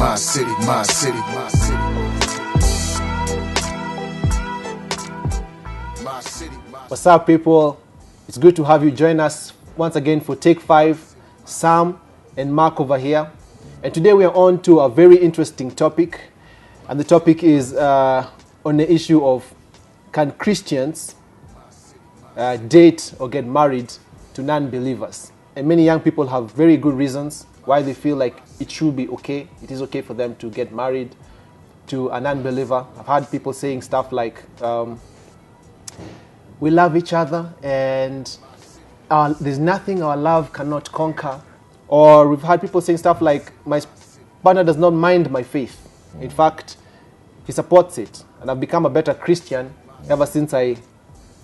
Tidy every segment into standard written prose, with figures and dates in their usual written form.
my city, my city, my city. My city, my What's up, people? It's good to have you join us once again for Take 5. Sam and Mark over here. And today we are on to a very interesting topic. And the topic is on the issue of, can Christians date or get married to non-believers? And many young people have very good reasons why they feel like it should be okay. It is okay for them to get married to a non-believer. I've had people saying stuff like, we love each other and there's nothing our love cannot conquer. Or we've had people saying stuff like, my partner does not mind my faith. In fact, he supports it. And I've become a better Christian ever since I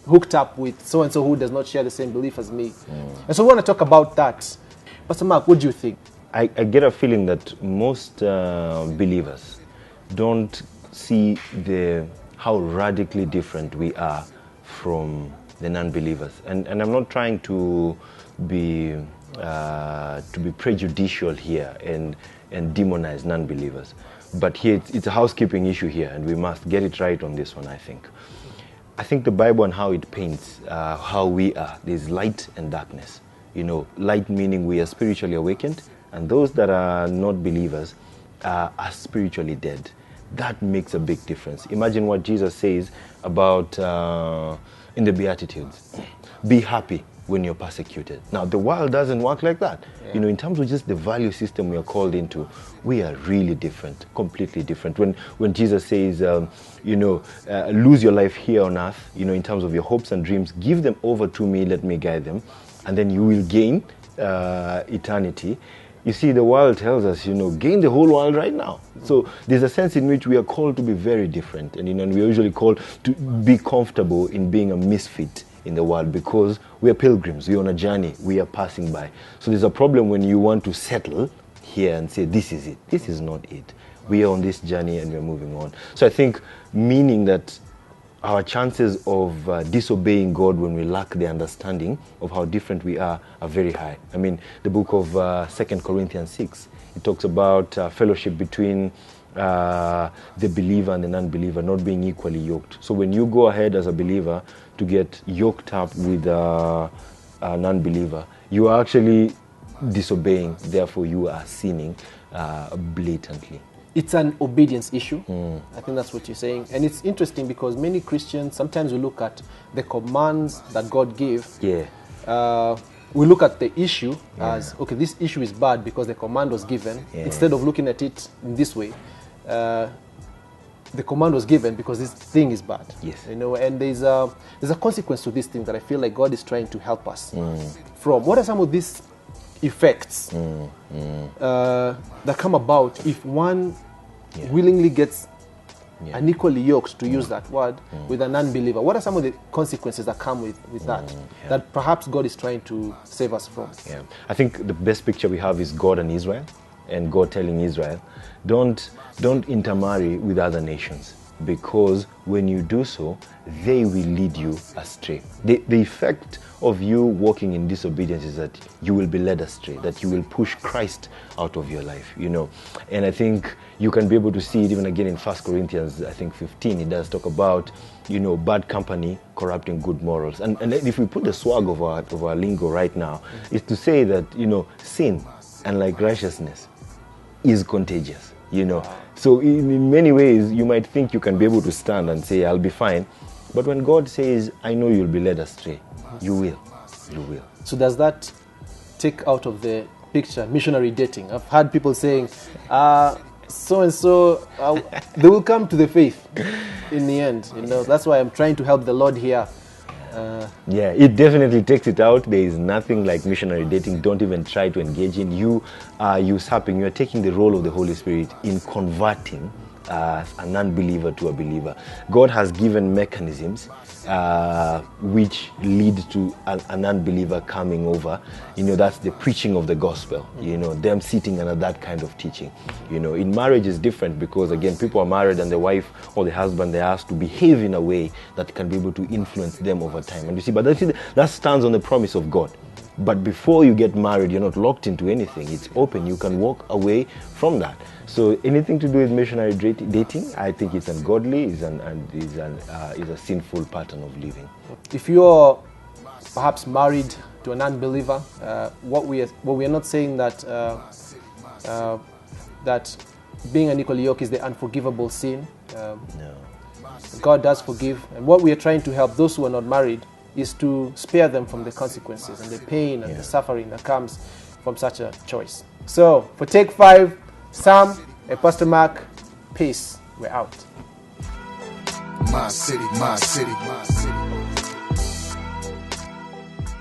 hooked up with so-and-so who does not share the same belief as me. And so we want to talk about that. Pastor Mark, what do you think? I get a feeling that most believers don't see how radically different we are from the non-believers. And I'm not trying to be prejudicial here and demonize non-believers. But here it's a housekeeping issue here, and we must get it right on this one, I think. I think the Bible and how it paints how we are, there's light and darkness. You know, light meaning we are spiritually awakened, and those that are not believers are spiritually dead. That makes a big difference. Imagine what Jesus says about in the Beatitudes. Be happy when you're persecuted. Now, the world doesn't work like that. Yeah. You know, in terms of just the value system we are called into, we are really different, completely different. When Jesus says, lose your life here on earth, you know, in terms of your hopes and dreams, give them over to me, let me guide them, and then you will gain eternity. You see, the world tells us, gain the whole world right now. So there's a sense in which we are called to be very different. And, and we are usually called to be comfortable in being a misfit in the world because we are pilgrims, we're on a journey, we are passing by. So there's a problem when you want to settle here and say, this is it. This is not it. We are on this journey and we're moving on. So I think meaning that our chances of disobeying God when we lack the understanding of how different we are very high. I mean, the book of 2 Corinthians 6, it talks about fellowship between the believer and the non-believer not being equally yoked. So when you go ahead as a believer to get yoked up with a non-believer, you are actually disobeying, therefore you are sinning blatantly. It's an obedience issue. I think that's what you're saying. And it's interesting because many Christians, sometimes we look at the commands that God gave. Yeah. We look at the issue as, okay, this issue is bad because the command was given. Yeah. Instead of looking at it in this way, the command was given because this thing is bad. Yes. And there's a consequence to this thing that I feel like God is trying to help us from. What are some of these effects that come about if one willingly gets unequally yoked, to use that word, with a non-believer? What are some of the consequences that come with that, that perhaps God is trying to save us from? Yeah. I think the best picture we have is God and Israel, and God telling Israel, don't intermarry with other nations, because when you do so, they will lead you astray. The effect of you walking in disobedience is that you will be led astray, that you will push Christ out of your life, And I think you can be able to see it even again in 1 Corinthians, I think 15, it does talk about, bad company corrupting good morals. And if we put the swag of our lingo right now, is to say that, sin and like righteousness is contagious, So in many ways, you might think you can be able to stand and say, I'll be fine. But when God says, I know you'll be led astray, you will. You will. So does that take out of the picture missionary dating? I've had people saying, so-and-so, they will come to the faith in the end. That's why I'm trying to help the Lord here. It definitely takes it out. There is nothing like missionary dating. Don't even try to engage in. You are usurping. You are taking the role of the Holy Spirit in converting a non-believer to a believer. God has given mechanisms which lead to a non-believer coming over. That's the preaching of the gospel. Them sitting under that kind of teaching. In marriage is different because, again, people are married and the wife or the husband, they're asked to behave in a way that can be able to influence them over time. And you see, but that stands on the promise of God. But before you get married, you're not locked into anything. It's open. You can walk away from that. So anything to do with missionary dating, I think it's ungodly, is a sinful pattern of living. If you're perhaps married to an unbeliever, what we are not saying that that being unequally yoked is the unforgivable sin. No. God does forgive, and what we are trying to help those who are not married is to spare them from the consequences and the pain and the suffering that comes from such a choice. So, for Take 5, Sam and Pastor Mark, peace. We're out. My city, my city, my city.